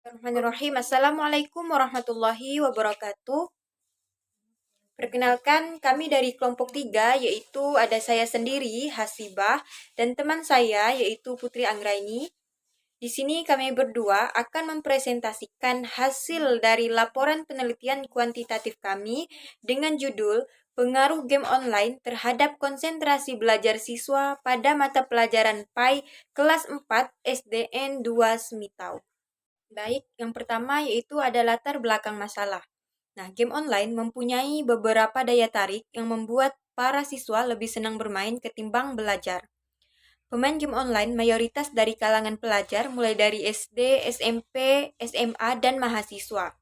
Bismillahirrahmanirrahim. Assalamualaikum warahmatullahi wabarakatuh. Perkenalkan, kami dari kelompok 3, yaitu ada saya sendiri, Hasibah, dan teman saya, yaitu Putri Anggraini. Di sini kami berdua akan mempresentasikan hasil dari laporan penelitian kuantitatif kami dengan judul Pengaruh Game Online Terhadap Konsentrasi Belajar Siswa pada Mata Pelajaran PAI Kelas 4 SDN 2 Semitau. Baik, yang pertama yaitu ada latar belakang masalah. Nah, game online mempunyai beberapa daya tarik yang membuat para siswa lebih senang bermain ketimbang belajar. Pemain game online mayoritas dari kalangan pelajar mulai dari SD, SMP, SMA, dan mahasiswa.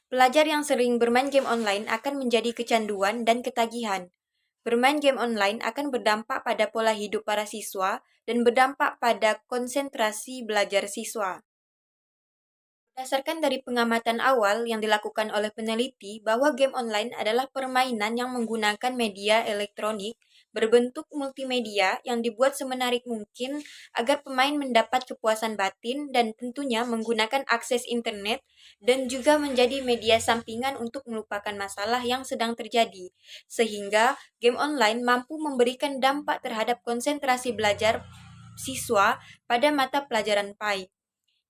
Pelajar yang sering bermain game online akan menjadi kecanduan dan ketagihan. Bermain game online akan berdampak pada pola hidup para siswa dan berdampak pada konsentrasi belajar siswa. Berdasarkan dari pengamatan awal yang dilakukan oleh peneliti bahwa game online adalah permainan yang menggunakan media elektronik berbentuk multimedia yang dibuat semenarik mungkin agar pemain mendapat kepuasan batin dan tentunya menggunakan akses internet dan juga menjadi media sampingan untuk melupakan masalah yang sedang terjadi. Sehingga game online mampu memberikan dampak terhadap konsentrasi belajar siswa pada mata pelajaran PAI.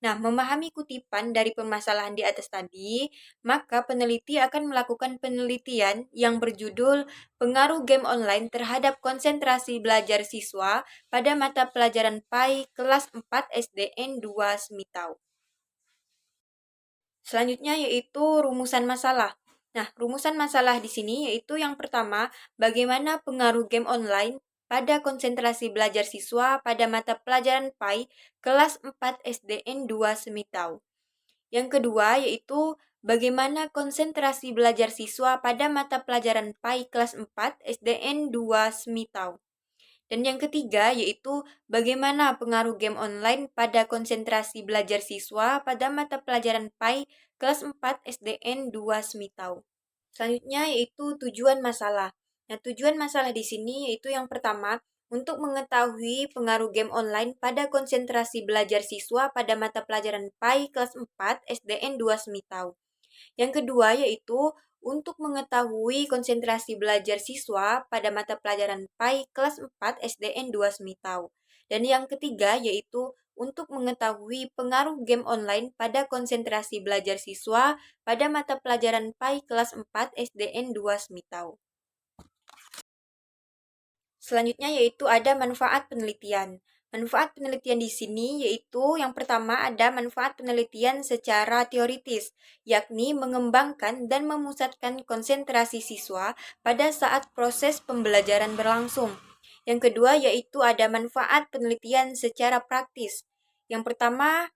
Nah, memahami kutipan dari permasalahan di atas tadi, maka peneliti akan melakukan penelitian yang berjudul Pengaruh Game Online Terhadap Konsentrasi Belajar Siswa pada Mata Pelajaran PAI Kelas 4 SDN 2 Semitau. Selanjutnya yaitu rumusan masalah. Nah, rumusan masalah di sini yaitu yang pertama, bagaimana pengaruh game online pada konsentrasi belajar siswa pada mata pelajaran PAI kelas 4 SDN 2 Semitau. Yang kedua yaitu bagaimana konsentrasi belajar siswa pada mata pelajaran PAI kelas 4 SDN 2 Semitau. Dan yang ketiga yaitu bagaimana pengaruh game online pada konsentrasi belajar siswa pada mata pelajaran PAI kelas 4 SDN 2 Semitau. Selanjutnya yaitu tujuan masalah. Nah, tujuan masalah di sini yaitu yang pertama, untuk mengetahui pengaruh game online pada konsentrasi belajar siswa pada mata pelajaran PAI kelas 4 SDN 2 Semitau. Yang kedua yaitu untuk mengetahui konsentrasi belajar siswa pada mata pelajaran PAI kelas 4 SDN 2 Semitau. Dan yang ketiga yaitu untuk mengetahui pengaruh game online pada konsentrasi belajar siswa pada mata pelajaran PAI kelas 4 SDN 2 Semitau. Selanjutnya yaitu ada manfaat penelitian. Manfaat penelitian di sini yaitu yang pertama ada manfaat penelitian secara teoritis, yakni mengembangkan dan memusatkan konsentrasi siswa pada saat proses pembelajaran berlangsung. Yang kedua yaitu ada manfaat penelitian secara praktis. Yang pertama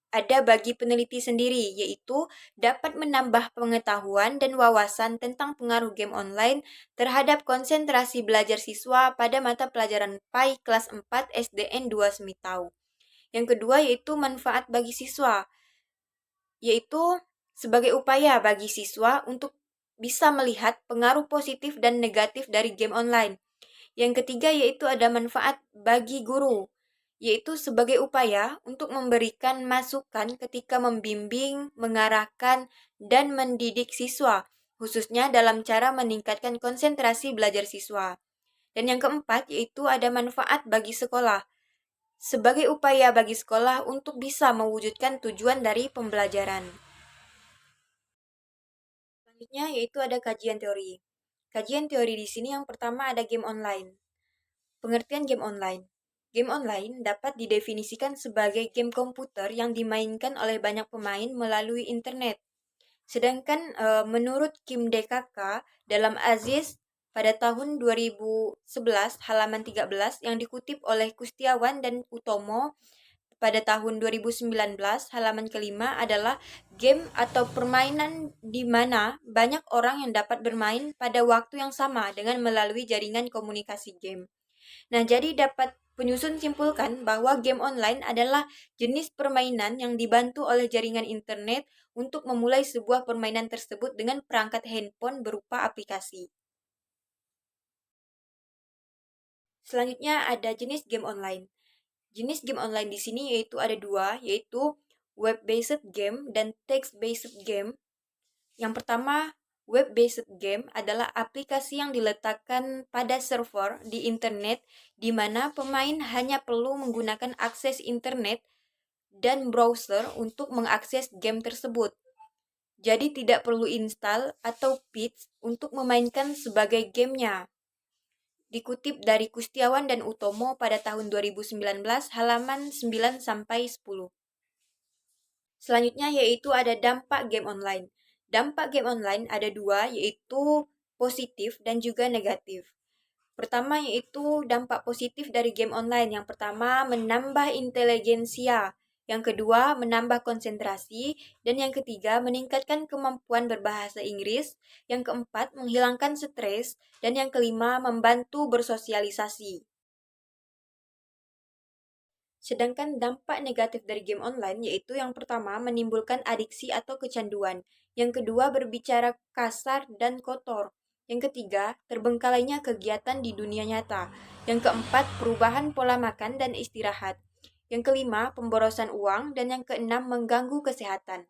ada bagi peneliti sendiri, yaitu dapat menambah pengetahuan dan wawasan tentang pengaruh game online terhadap konsentrasi belajar siswa pada mata pelajaran PAI kelas 4 SDN 2 Semitau. Yang kedua yaitu manfaat bagi siswa, yaitu sebagai upaya bagi siswa untuk bisa melihat pengaruh positif dan negatif dari game online. Yang ketiga yaitu ada manfaat bagi guru, yaitu sebagai upaya untuk memberikan masukan ketika membimbing, mengarahkan, dan mendidik siswa, khususnya dalam cara meningkatkan konsentrasi belajar siswa. Dan yang keempat yaitu ada manfaat bagi sekolah, sebagai upaya bagi sekolah untuk bisa mewujudkan tujuan dari pembelajaran. Selanjutnya yaitu ada kajian teori. Kajian teori di sini yang pertama ada game online. Pengertian game online. Game online dapat didefinisikan sebagai game komputer yang dimainkan oleh banyak pemain melalui internet. Sedangkan menurut Kim DKK dalam Aziz pada tahun 2011 halaman 13 yang dikutip oleh Kustiawan dan Utomo pada tahun 2019 halaman kelima adalah game atau permainan di mana banyak orang yang dapat bermain pada waktu yang sama dengan melalui jaringan komunikasi game. Nah, jadi dapat penyusun simpulkan bahwa game online adalah jenis permainan yang dibantu oleh jaringan internet untuk memulai sebuah permainan tersebut dengan perangkat handphone berupa aplikasi. Selanjutnya ada jenis game online. Jenis game online di sini yaitu ada dua, yaitu web-based game dan text-based game. Yang pertama, web-based game adalah aplikasi yang diletakkan pada server di internet di mana pemain hanya perlu menggunakan akses internet dan browser untuk mengakses game tersebut. Jadi tidak perlu install atau patch untuk memainkan sebagai gamenya. Dikutip dari Kustiawan dan Utomo pada tahun 2019 halaman 9 sampai 10. Selanjutnya yaitu ada dampak game online. Dampak game online ada dua, yaitu positif dan juga negatif. Pertama yaitu dampak positif dari game online. Yang pertama menambah intelijensia, yang kedua menambah konsentrasi, dan yang ketiga meningkatkan kemampuan berbahasa Inggris, yang keempat menghilangkan stres, dan yang kelima membantu bersosialisasi. Sedangkan dampak negatif dari game online yaitu yang pertama menimbulkan adiksi atau kecanduan, yang kedua berbicara kasar dan kotor, yang ketiga terbengkalainya kegiatan di dunia nyata, yang keempat perubahan pola makan dan istirahat, yang kelima pemborosan uang, dan yang keenam mengganggu kesehatan.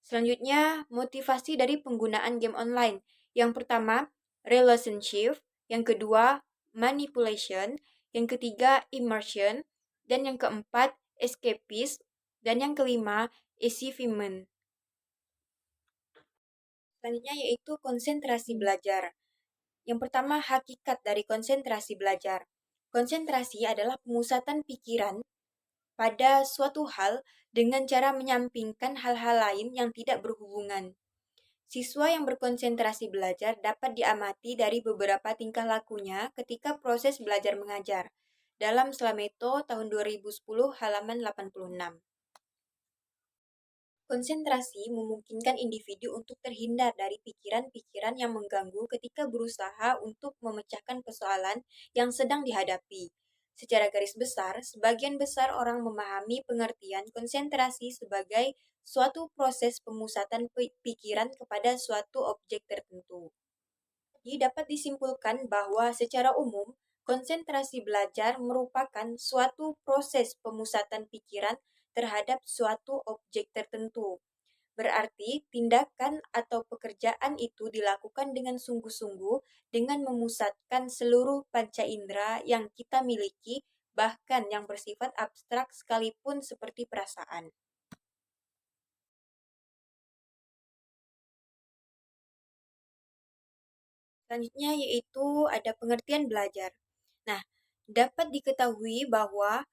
Selanjutnya motivasi dari penggunaan game online. Yang pertama relationship, yang kedua manipulation, yang ketiga immersion, dan yang keempat escapist, dan yang kelima achievement. Selanjutnya yaitu konsentrasi belajar. Yang pertama hakikat dari konsentrasi belajar. Konsentrasi adalah pemusatan pikiran pada suatu hal dengan cara menyampingkan hal-hal lain yang tidak berhubungan. Siswa yang berkonsentrasi belajar dapat diamati dari beberapa tingkah lakunya ketika proses belajar mengajar. Dalam Slameto tahun 2010 halaman 86. Konsentrasi memungkinkan individu untuk terhindar dari pikiran-pikiran yang mengganggu ketika berusaha untuk memecahkan persoalan yang sedang dihadapi. Secara garis besar, sebagian besar orang memahami pengertian konsentrasi sebagai suatu proses pemusatan pikiran kepada suatu objek tertentu. Jadi dapat disimpulkan bahwa secara umum, konsentrasi belajar merupakan suatu proses pemusatan pikiran terhadap suatu objek tertentu. Berarti tindakan atau pekerjaan itu dilakukan dengan sungguh-sungguh dengan memusatkan seluruh panca indera yang kita miliki, bahkan yang bersifat abstrak sekalipun seperti perasaan. Selanjutnya yaitu ada pengertian belajar. Nah, dapat diketahui bahwa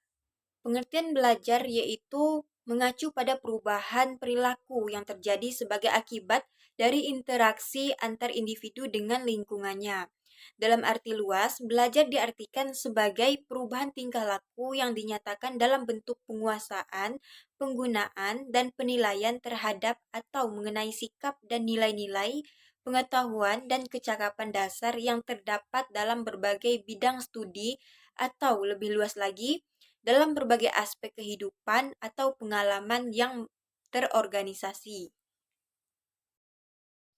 pengertian belajar yaitu mengacu pada perubahan perilaku yang terjadi sebagai akibat dari interaksi antar individu dengan lingkungannya. Dalam arti luas, belajar diartikan sebagai perubahan tingkah laku yang dinyatakan dalam bentuk penguasaan, penggunaan, dan penilaian terhadap atau mengenai sikap dan nilai-nilai, pengetahuan, dan kecakapan dasar yang terdapat dalam berbagai bidang studi atau lebih luas lagi, dalam berbagai aspek kehidupan atau pengalaman yang terorganisasi.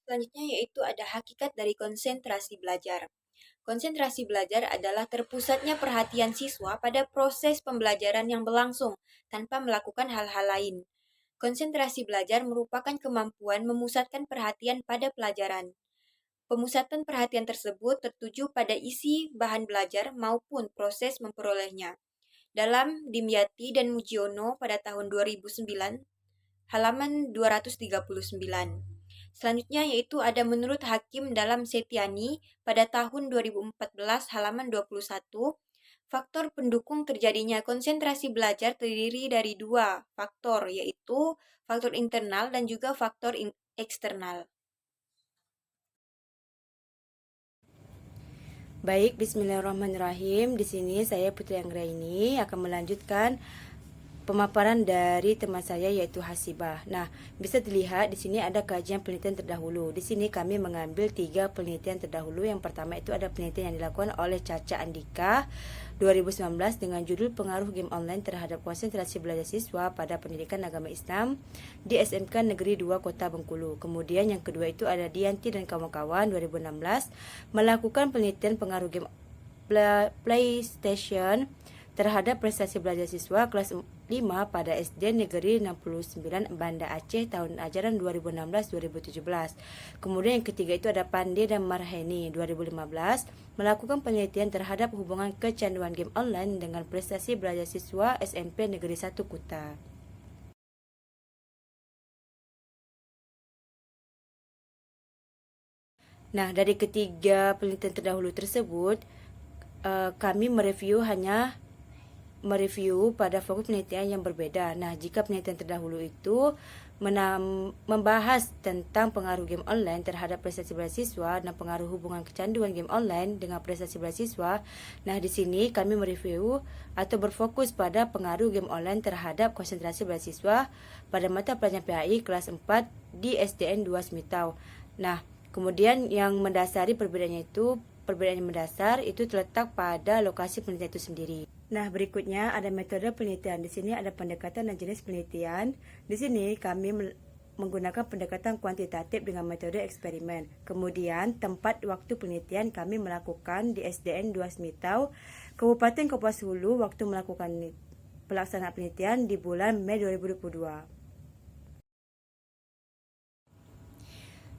Selanjutnya yaitu ada hakikat dari konsentrasi belajar. Konsentrasi belajar adalah terpusatnya perhatian siswa pada proses pembelajaran yang berlangsung tanpa melakukan hal-hal lain. Konsentrasi belajar merupakan kemampuan memusatkan perhatian pada pelajaran. Pemusatan perhatian tersebut tertuju pada isi bahan belajar maupun proses memperolehnya. Dalam Dimyati dan Mujiono pada tahun 2009, halaman 239. Selanjutnya yaitu ada menurut Hakim dalam Setiani pada tahun 2014 halaman 21, faktor pendukung terjadinya konsentrasi belajar terdiri dari dua faktor, yaitu faktor internal dan juga faktor eksternal. Baik, bismillahirrahmanirrahim. Di sini saya Putri Anggraini akan melanjutkan pemaparan dari teman saya yaitu Hasibah. Nah, bisa dilihat di sini ada kajian penelitian terdahulu. Di sini kami mengambil 3 penelitian terdahulu. Yang pertama itu ada penelitian yang dilakukan oleh Caca Andika 2019 dengan judul Pengaruh Game Online Terhadap Konsentrasi Belajar Siswa pada Pendidikan Agama Islam di SMK Negeri 2 Kota Bengkulu. Kemudian yang kedua itu ada Dianti dan kawan-kawan 2016 melakukan penelitian pengaruh game PlayStation terhadap prestasi belajar siswa kelas 5 pada SD Negeri 69 Banda Aceh tahun ajaran 2016-2017. Kemudian yang ketiga itu ada Pandey dan Marheni 2015 melakukan penelitian terhadap hubungan kecanduan game online dengan prestasi belajar siswa SMP Negeri 1 Kuta. Nah, dari ketiga penelitian terdahulu tersebut, kami mereview pada fokus penelitian yang berbeda. Nah, jika penelitian terdahulu itu membahas tentang pengaruh game online terhadap prestasi beasiswa dan pengaruh hubungan kecanduan game online dengan prestasi beasiswa. Nah, di sini kami mereview atau berfokus pada pengaruh game online terhadap konsentrasi beasiswa pada mata pelajaran PAI kelas 4 di SDN 2 Semitau. Nah, kemudian yang mendasari perbedaan yang mendasar itu terletak pada lokasi penelitian itu sendiri. Nah, berikutnya ada metode penelitian. Di sini ada pendekatan dan jenis penelitian. Di sini kami menggunakan pendekatan kuantitatif dengan metode eksperimen. Kemudian, tempat waktu penelitian kami melakukan di SDN 2 Semitau, Kabupaten Kapuas Hulu, waktu melakukan pelaksanaan penelitian di bulan Mei 2022.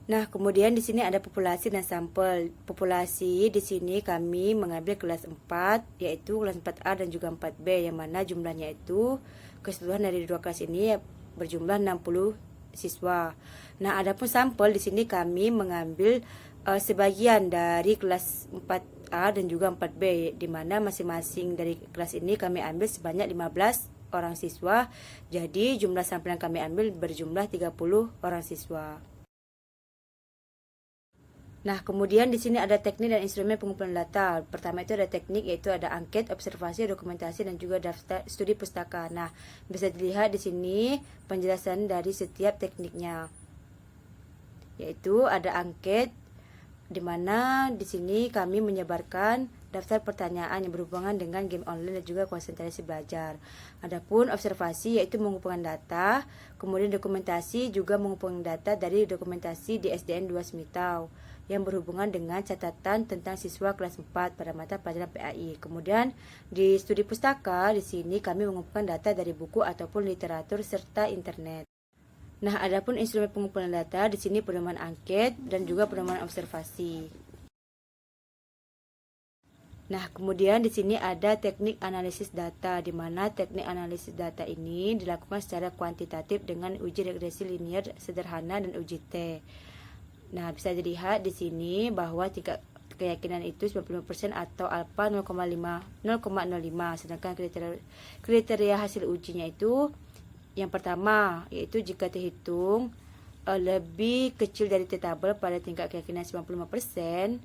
Nah, kemudian di sini ada populasi dan sampel. Populasi di sini kami mengambil kelas 4, yaitu kelas 4A dan juga 4B, yang mana jumlahnya itu keseluruhan dari dua kelas ini berjumlah 60 siswa. Nah, adapun sampel di sini kami mengambil sebagian dari kelas 4A dan juga 4B, di mana masing-masing dari kelas ini kami ambil sebanyak 15 orang siswa. Jadi, jumlah sampel yang kami ambil berjumlah 30 orang siswa. Nah, kemudian di sini ada teknik dan instrumen pengumpulan data. Pertama itu ada teknik, yaitu ada angket, observasi, dokumentasi, dan juga daftar studi pustaka. Nah, bisa dilihat di sini penjelasan dari setiap tekniknya. Yaitu ada angket, di mana di sini kami menyebarkan daftar pertanyaan yang berhubungan dengan game online dan juga konsentrasi belajar. Adapun observasi yaitu mengumpulkan data, kemudian dokumentasi juga mengumpulkan data dari dokumentasi di SDN 2 Semitau yang berhubungan dengan catatan tentang siswa kelas 4 pada mata pelajaran PAI. Kemudian di studi pustaka di sini kami mengumpulkan data dari buku ataupun literatur serta internet. Nah, adapun instrumen pengumpulan data di sini pedoman angket dan juga pedoman observasi. Nah, kemudian di sini ada teknik analisis data, di mana teknik analisis data ini dilakukan secara kuantitatif dengan uji regresi linear sederhana dan uji T. Nah, bisa dilihat di sini bahwa tingkat keyakinan itu 95% atau alfa 0,05, sedangkan kriteria hasil ujinya itu yang pertama yaitu jika terhitung lebih kecil dari T tabel pada tingkat keyakinan 95%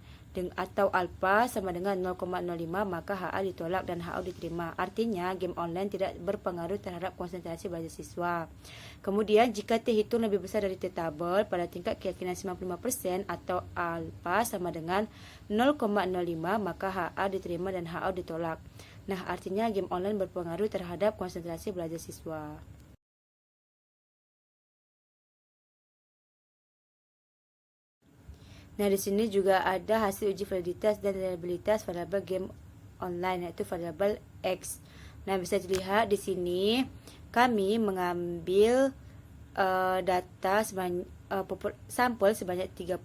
atau alfa sama dengan 0,05, maka HA ditolak dan HO diterima. Artinya game online tidak berpengaruh terhadap konsentrasi belajar siswa. Kemudian jika T hitung lebih besar dari T tabel pada tingkat keyakinan 95% atau alfa sama dengan 0,05, maka HA diterima dan HO ditolak. Nah, artinya game online berpengaruh terhadap konsentrasi belajar siswa. Nah, di sini juga ada hasil uji validitas dan reliabilitas variabel game online, yaitu variabel X. Nah, bisa dilihat di sini kami mengambil data sampel sebanyak 30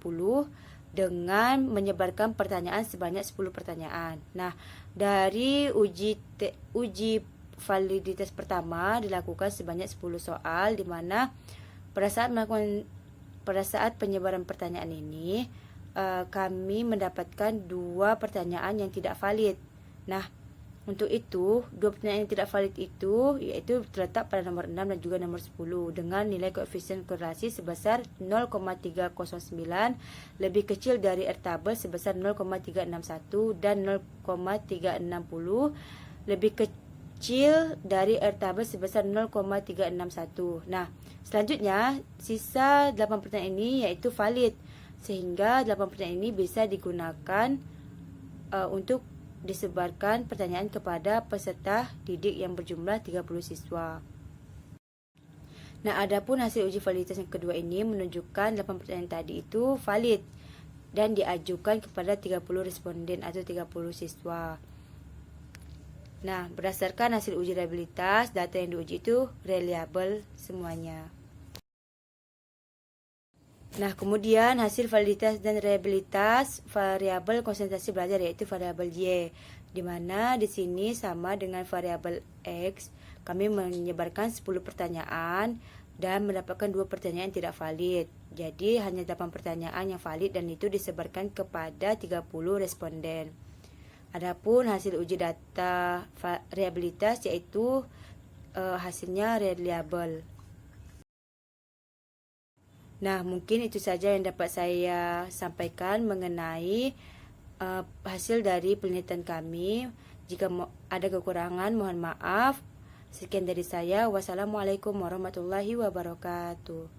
dengan menyebarkan pertanyaan sebanyak 10 pertanyaan. Nah, dari uji validitas pertama dilakukan sebanyak 10 soal, di mana pada saat penyebaran pertanyaan ini kami mendapatkan 2 pertanyaan yang tidak valid. Nah, untuk itu 2 pertanyaan yang tidak valid itu yaitu terletak pada nomor 6 dan juga nomor 10 dengan nilai koefisien korelasi sebesar 0,309 lebih kecil dari R tabel sebesar 0,361 dan 0,360 lebih kecil dari R tabel sebesar 0,361. Nah, selanjutnya sisa 8 pertanyaan ini yaitu valid, sehingga 8 pertanyaan ini bisa digunakan untuk disebarkan pertanyaan kepada peserta didik yang berjumlah 30 siswa. Nah, adapun hasil uji validitas yang kedua ini menunjukkan 8 pertanyaan tadi itu valid dan diajukan kepada 30 responden atau 30 siswa. Nah, berdasarkan hasil uji reliabilitas, data yang diuji itu reliable semuanya. Nah, kemudian hasil validitas dan reliabilitas variabel konsentrasi belajar yaitu variabel Y, di mana di sini sama dengan variabel X, kami menyebarkan 10 pertanyaan dan mendapatkan 2 pertanyaan yang tidak valid. Jadi hanya 8 pertanyaan yang valid dan itu disebarkan kepada 30 responden. Adapun hasil uji data reliabilitas yaitu hasilnya reliable. Nah, mungkin itu saja yang dapat saya sampaikan mengenai hasil dari penelitian kami. Jika ada kekurangan, mohon maaf. Sekian dari saya. Wassalamualaikum warahmatullahi wabarakatuh.